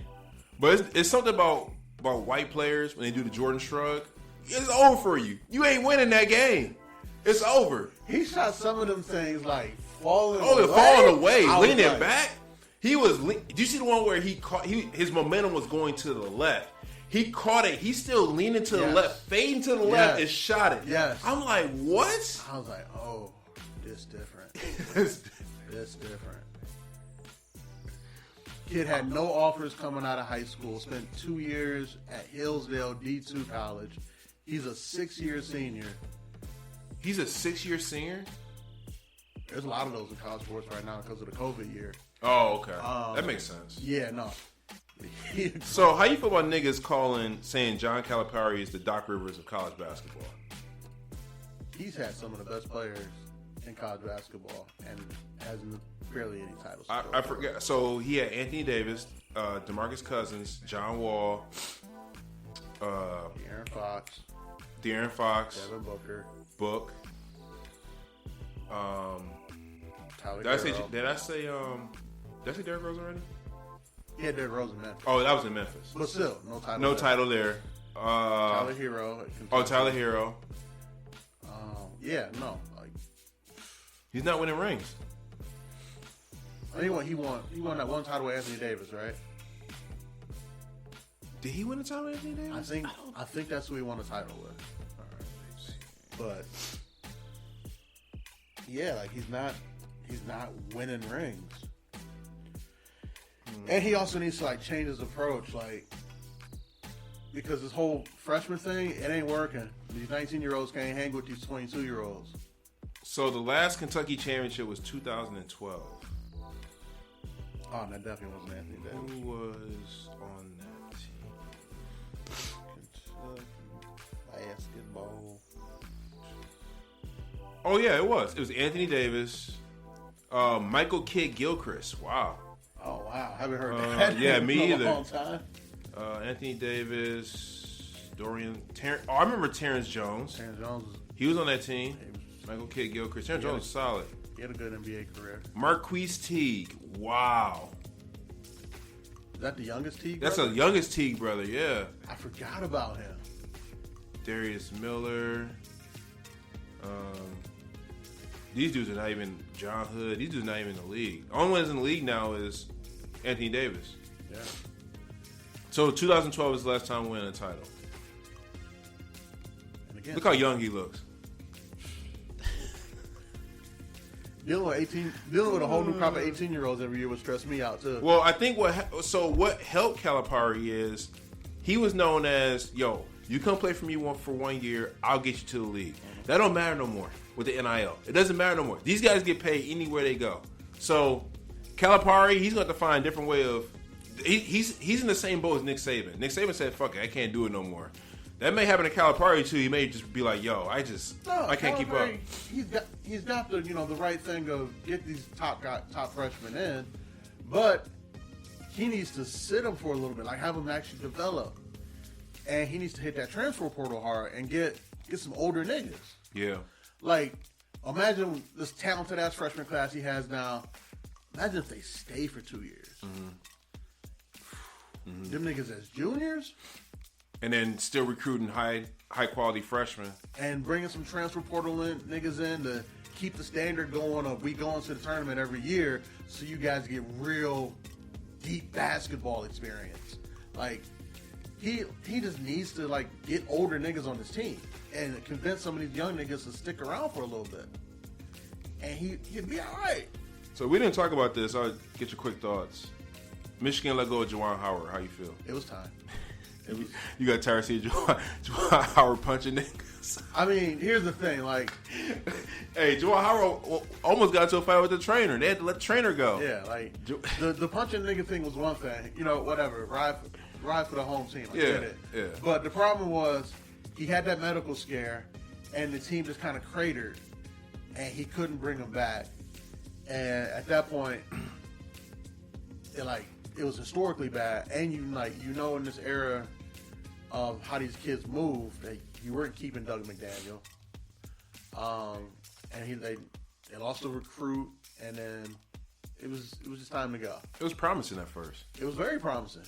But it's something about white players when they do the Jordan shrug. It's over for you. You ain't winning that game. It's over. He shot some of them things like falling away, leaning back. He was. Did you see the one where his momentum was going to the left? He caught it. He's still leaning to the left, fading to the left, and shot it. Yes. I'm like, what? I was like, oh, this different. This different. Kid had no offers coming out of high school. Spent 2 years at Hillsdale D2 College. He's a 6-year senior. He's a 6-year senior? There's a lot of those in college sports right now because of the COVID year. Oh, okay. That makes sense. Yeah, no. So, how you feel about niggas saying John Calipari is the Doc Rivers of college basketball? He's had some of the best players in college basketball and hasn't barely any titles. I forget. So, he had Anthony Davis, DeMarcus Cousins, John Wall, De'Aaron Fox, Devin Booker, Book. Tyler did I say Derrick Rose already? Yeah, Derrick Rose in Memphis. Oh, that was in Memphis. But still, no title. No title there. Tyler Hero. Tyler Hero. Yeah, no. Like, he's not winning rings. He won that one title with Anthony Davis, right? Did he win a title with Anthony Davis? I think that's who he won a title with. But yeah, like he's not winning rings. And he also needs to like change his approach, like because this whole freshman thing, it ain't working. These 19-year-olds can't hang with these 22-year-olds. So the last Kentucky championship was 2012. Oh, that definitely wasn't Anthony Davis. Who was on that team? Kentucky. basketball. Oh yeah, it was. It was Anthony Davis, Michael Kidd Gilchrist. Wow. Oh wow, haven't heard that. Yeah, me either. In a long time. Anthony Davis, I remember Terrence Jones. Terrence Jones. He was on that team. Michael Kidd Gilchrist. Terrence Jones was solid. He had a good NBA career. Marquise Teague. Wow. Is that the youngest Teague? That's brother? the youngest Teague brother. Yeah. I forgot about him. Darius Miller. These dudes are not even John Hood. These dudes are not even in the league. The only one that's in the league now is Anthony Davis. Yeah. So 2012 is the last time we won a title. And again, Look how young he looks. dealing with a whole new crop of 18-year-olds every year would stress me out too. Well, I think what helped Calipari is he was known as, yo, you come play for me for 1 year, I'll get you to the league. That don't matter no more with the NIL. It doesn't matter no more. These guys get paid anywhere they go. So Calipari, he's going to find a different way of. He's in the same boat as Nick Saban. Nick Saban said, "Fuck it, I can't do it no more." That may happen to Calipari too. He may just be like, "Yo, I can't keep up." He's got the the right thing of get these top freshmen in, but he needs to sit them for a little bit, like have them actually develop, and he needs to hit that transfer portal hard and get some older niggas. Yeah. Like, imagine this talented ass freshman class he has now. Imagine if they stay for 2 years. Them niggas as juniors. And then still recruiting high quality freshmen. And bringing some transfer portal niggas in to keep the standard going of we going to the tournament every year so you guys get real deep basketball experience. Like, he just needs to, like, get older niggas on his team and convince some of these young niggas to stick around for a little bit. And he'd be all right. So we didn't talk about this. I'll get your quick thoughts. Michigan let go of Juwan Howard. How you feel? It was time. You got tired of seeing Juwan Howard punching niggas? I mean, here's the thing. Like, hey, Juwan Howard almost got into a fight with the trainer. They had to let the trainer go. Yeah, like, the punching nigga thing was one thing. Whatever. Ride for the home team. I get it. Yeah. But the problem was he had that medical scare, and the team just kind of cratered, and he couldn't bring him back. And at that point, it was historically bad. And in this era of how these kids move, that you weren't keeping Doug McDaniel. And they lost a recruit, and then it was just time to go. It was promising at first. It was very promising.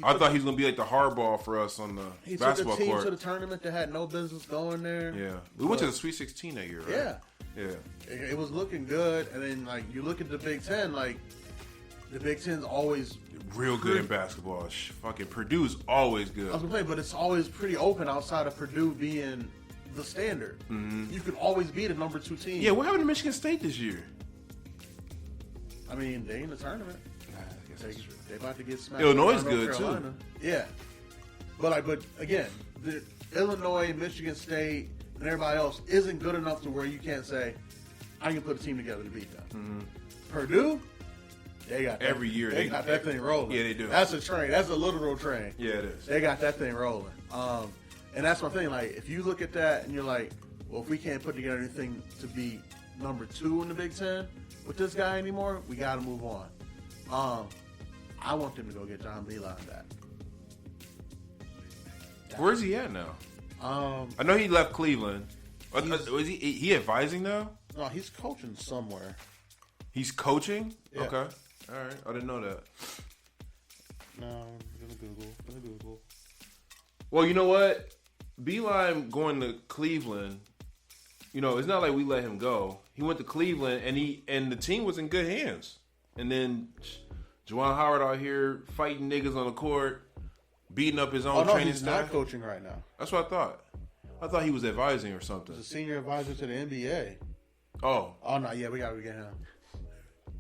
I thought he was gonna be like the hardball for us on the basketball court. He took the team to the tournament that had no business going there. Yeah, we went to the Sweet 16 that year, right? Yeah. It was looking good, and then you look at the Big Ten, the Big Ten's always real good in basketball. Fucking Purdue's always good. I was gonna say, but it's always pretty open outside of Purdue being the standard. Mm-hmm. You could always be the number 2 team. Yeah, what happened to Michigan State this year? I mean, they in the tournament. I guess that's true. They about to get smacked. Illinois is good too. Yeah, but again, the Illinois, Michigan State, and everybody else isn't good enough to where you can't say I can put a team together to beat them. Mm-hmm. Purdue, they got that, every year they got that thing rolling. Yeah, they do. That's a train. That's a literal train. Yeah, it is. They got that thing rolling. And that's my thing. Like, if you look at that and you're like, well, if we can't put together anything to be number 2 in the Big Ten with this guy anymore, we got to move on. I want them to go get John Beilein back. Where's he at now? I know he left Cleveland. Was he advising now? No, he's coaching somewhere. He's coaching? Yeah. Okay. All right. I didn't know that. No, I'm gonna Google. Well, you know what? Beilein going to Cleveland, it's not like we let him go. He went to Cleveland, and the team was in good hands. And then Juwan Howard out here fighting niggas on the court, beating up his own training he's staff. not coaching right now. That's what I thought. I thought he was advising or something. He's a senior advisor to the NBA. Oh, no, yeah, we gotta get him.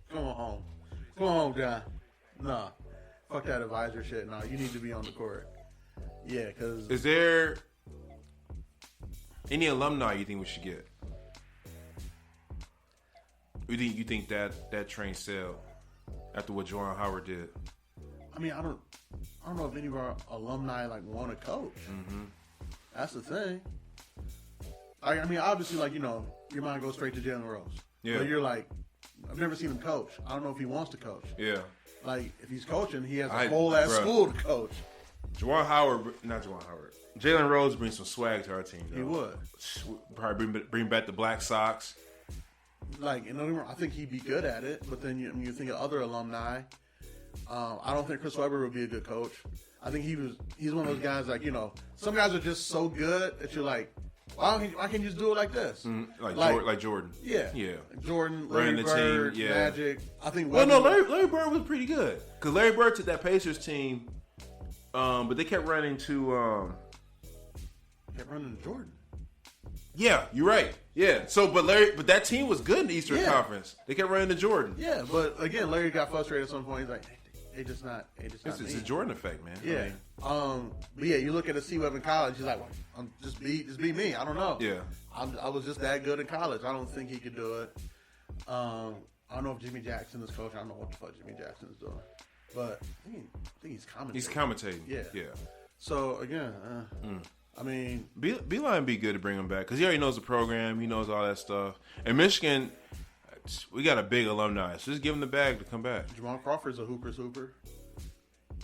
Come on home. Come on, John. Nah, fuck that advisor shit. No, you need to be on the court. Yeah, because is there any alumni you think we should get? You think that train sailed after what Juwan Howard did? I mean, I don't know if any of our alumni want to coach. Mm-hmm. That's the thing. I mean, obviously, like, your mind goes straight to Jalen Rose. Yeah. But you're like, I've never seen him coach. I don't know if he wants to coach. Yeah. Like, if he's coaching, he has a whole ass school to coach. Jalen Rose brings some swag to our team, though. He would. Probably bring back the black socks. Like, I think he'd be good at it, but then you think of other alumni. I don't think Chris Webber would be a good coach. I think he's one of those guys, like, some guys are just so good that you're like, why can't you just do it like this? Like Jordan. Yeah. Yeah. Jordan, Larry Bird, team, yeah. Magic. I think Larry Bird was pretty good. Because Larry Bird took that Pacers team, but they kept running to... kept running to Jordan. Yeah, you're right. Yeah. So, but that team was good in the Eastern Conference. They kept running to Jordan. Yeah, but again, Larry got frustrated at some point. He's like, they just not. It's a Jordan effect, man. Yeah. But yeah, you look at a C-Web in college. He's like, well, just be me. I don't know. Yeah. I was just that good in college. I don't think he could do it. I don't know if Jimmy Jackson is coaching. I don't know what the fuck Jimmy Jackson is doing. But I think he's commentating. He's commentating. Yeah. Yeah. So again, I mean, Beeline be good to bring him back because he already knows the program. He knows all that stuff. And Michigan, we got a big alumni, so just give him the bag to come back. Jamal Crawford's a hooper.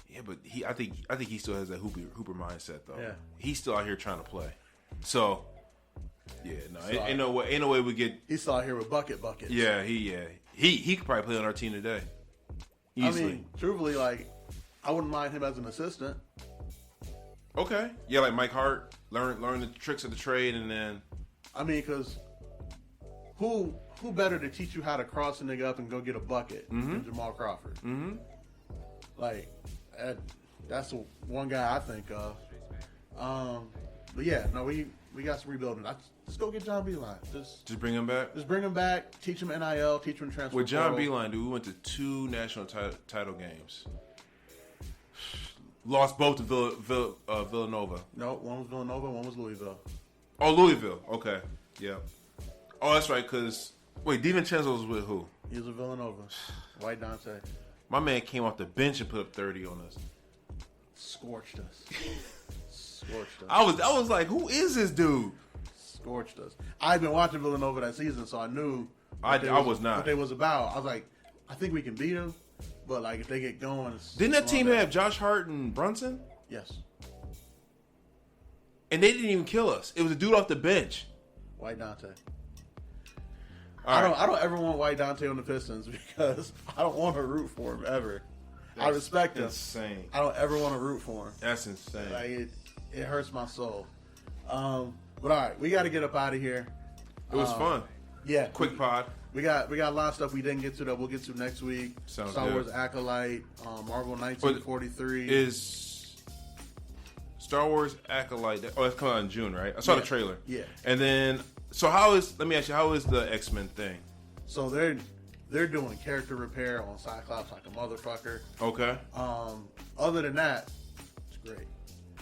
Yeah, but I think he still has that hooper mindset though. Yeah. He's still out here trying to play. So, yeah, no, ain't no way we get. He's still out here with buckets. Yeah, he could probably play on our team today. Easily. I mean, truthfully, like, I wouldn't mind him as an assistant. Okay. Yeah, like Mike Hart, learn the tricks of the trade, and then. I mean, because who better to teach you how to cross a nigga up and go get a bucket than Jamal Crawford? Mm-hmm. Like, that's the one guy I think of. But yeah, no, we got some rebuilding. Just go get John Beeline. Just bring him back. Just bring him back. Teach him NIL. Teach him transfer. With John Beeline, dude, we went to 2 national title games. Lost both to Villanova. No, one was Villanova, one was Louisville. Oh, Louisville. Okay. Yeah. Oh, that's right, because... Wait, DiVincenzo was with who? He was a Villanova. White Dante. My man came off the bench and put up 30 on us. Scorched us. I was like, who is this dude? Scorched us. I'd been watching Villanova that season, so I knew I was not. What they was about. I was like, I think we can beat them. But, like, if they get going... Didn't that team have Josh Hart and Brunson? Yes. And they didn't even kill us. It was a dude off the bench. White Dante. I don't ever want White Dante on the Pistons because I don't want to root for him ever. I respect him. Insane. I don't ever want to root for him. That's insane. Like, it hurts my soul. But, all right, we got to get up out of here. It was fun. Yeah. Quick pod. We got a lot of stuff we didn't get to that we'll get to next week. Sounds Star good. Wars Acolyte, Marvel 1943. Is Star Wars Acolyte? Oh, it's coming out in June, right? I saw the trailer. Yeah. And then, let me ask you, how is the X-Men thing? So they're doing character repair on Cyclops like a motherfucker. Okay. Other than that, it's great.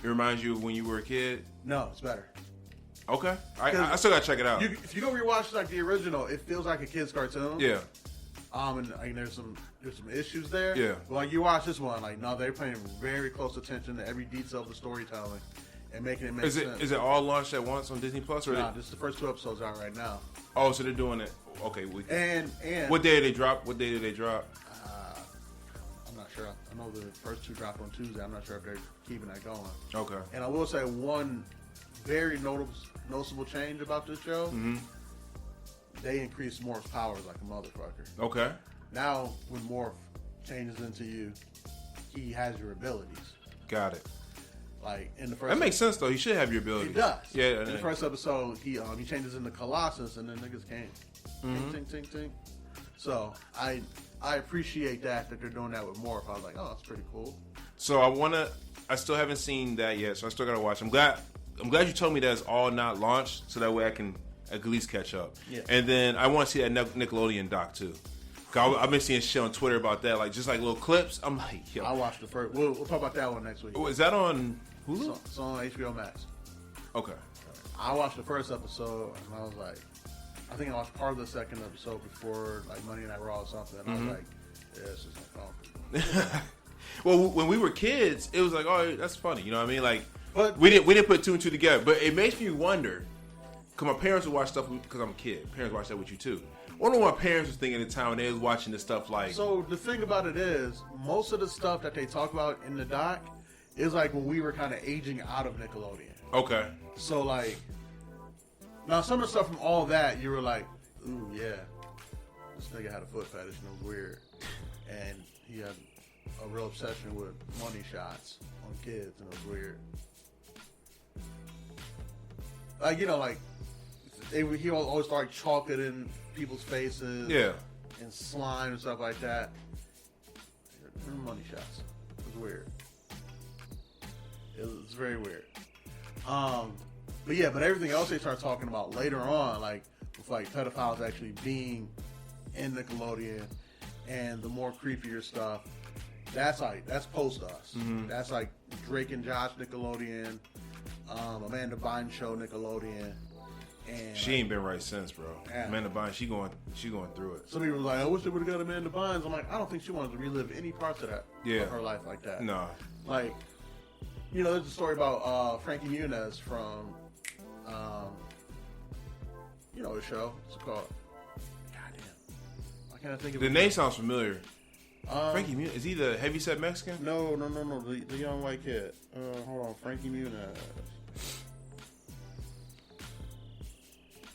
It reminds you of when you were a kid? No, it's better. Okay. I still gotta check it out. If you go rewatch like the original, it feels like a kid's cartoon. Yeah. And like, there's some issues there. Yeah. But like you watch this one, like no, they're paying very close attention to every detail of the storytelling and making it make sense. Is it all launched at once on Disney Plus or? Nah, just the first 2 episodes out right now. Oh, so they're doing it. Okay. And what day did they drop? What day did they drop? I'm not sure. I know the first 2 dropped on Tuesday. I'm not sure if they're keeping that going. Okay. And I will say one very noticeable change about this show. Mm-hmm. They increased Morph's powers like a motherfucker. Okay. Now, when Morph changes into you, he has your abilities. Got it. Like in the first, that makes sense though. He should have your abilities. It does. Yeah. In the first episode, he changes into Colossus, and then niggas came. Mm-hmm. Ting, ting, ting, ting. So I appreciate that they're doing that with Morph. I was like, oh, that's pretty cool. So I still haven't seen that yet, so I still gotta watch. I'm glad you told me that it's all not launched, so that way I can at least catch up. Yeah. And then I want to see that Nickelodeon doc too. Cause I've been seeing shit on Twitter about that, like just like little clips. I'm like, yo. I watched the first. We'll talk about that one next week. Oh, is that on Hulu? It's on HBO Max. Okay. I watched the first episode, and I was like, I think I watched part of the second episode before like Monday Night Raw or something. And I was like, yeah, this is uncomfortable. Well, when we were kids, it was like, oh, that's funny. You know what I mean? Like, But we didn't put two and two together. But it makes me wonder, because my parents would watch stuff because I'm a kid. Parents watch that with you too. I wonder what my parents was thinking at the time when they was watching this stuff like. So the thing about it is, most of the stuff that they talk about in the doc is like when we were kind of aging out of Nickelodeon. Okay. So like, now some of the stuff from all that, you were like, ooh yeah, this nigga had a foot fetish and it was weird, and he had a real obsession with money shots on kids and it was weird. Like, you know, like he always started chalking in people's faces, Yeah. and slime and stuff like that. Money shots. It was weird. It was very weird. But yeah, but everything else they start talking about later on, like with like pedophiles actually being in Nickelodeon and the more creepier stuff, that's post us. Mm-hmm. That's like Drake and Josh Nickelodeon, Amanda Bynes show Nickelodeon. And She ain't been right since, bro. Yeah. Amanda Bynes, she going through it. some people were like, I wish they would have got Amanda Bynes. I'm like, I don't think she wanted to relive any parts of that Yeah. of her life like that. Nah. Like, you know, there's a story about Frankie Muniz from, you know, the show. It's called. Goddamn. Why can't I think of The it? name sounds familiar. Frankie Muniz, is he the heavyset Mexican? No. The young white kid. Hold on, Frankie Muniz.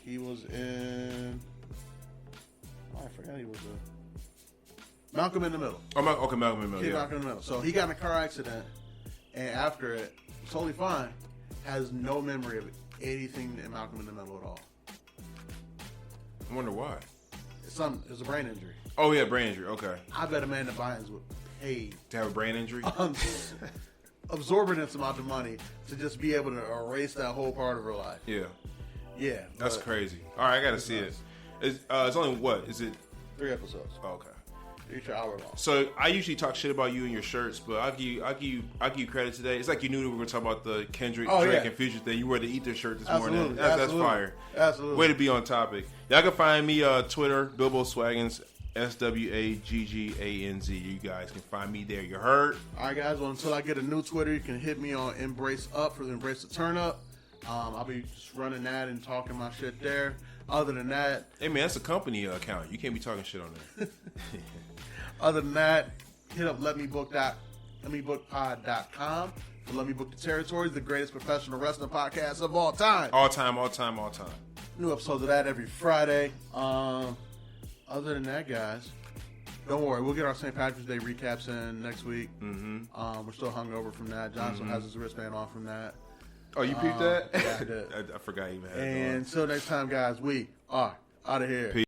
He was in. Oh, I forgot he was in. Malcolm in the Middle. Oh, okay, Malcolm in the Middle. Yeah. Malcolm in the Middle. So he got in a car accident, and after it, totally fine. Has no memory of anything in Malcolm in the Middle at all. I wonder why. It's a brain injury. Oh yeah, brain injury. Okay. I bet Amanda Bynes would pay To have a brain injury. absorbent amount of money to just be able to erase that whole part of her life. Yeah. Yeah, That's but crazy. All right, I gotta see it. It's only what? Is it? 3 episodes. Oh, okay. Each hour long. So I usually talk shit about you and your shirts, but I'll give you credit today. It's like you knew we were gonna talk about the Kendrick, Drake, yeah. and Future thing. You wore the Ether shirt this Absolutely, morning. That's absolutely. fire. Absolutely. Way to be on topic. Y'all can find me Twitter, Bilbo Swaggins, SWAGGANZ. You guys can find me there. You heard? All right, guys. Well, until I get a new Twitter, you can hit me on Embrace Up for the Embrace the Turn Up. I'll be just running that and talking my shit there. Other than that, Hey man, that's a company account. You can't be talking shit on there. Other than that, hit up letmebookpod.com for Let Me Book the Territories, the greatest professional wrestling podcast of all time. All time. New episodes of that every Friday. Other than that, guys, don't worry. We'll get our St. Patrick's Day recaps in next week. Mm-hmm. We're still hungover from that. Johnson has his wristband on from that. Oh, you peeped that? Yeah, I did. I forgot you even had it And on. until next time, guys, we are out of here. Peace.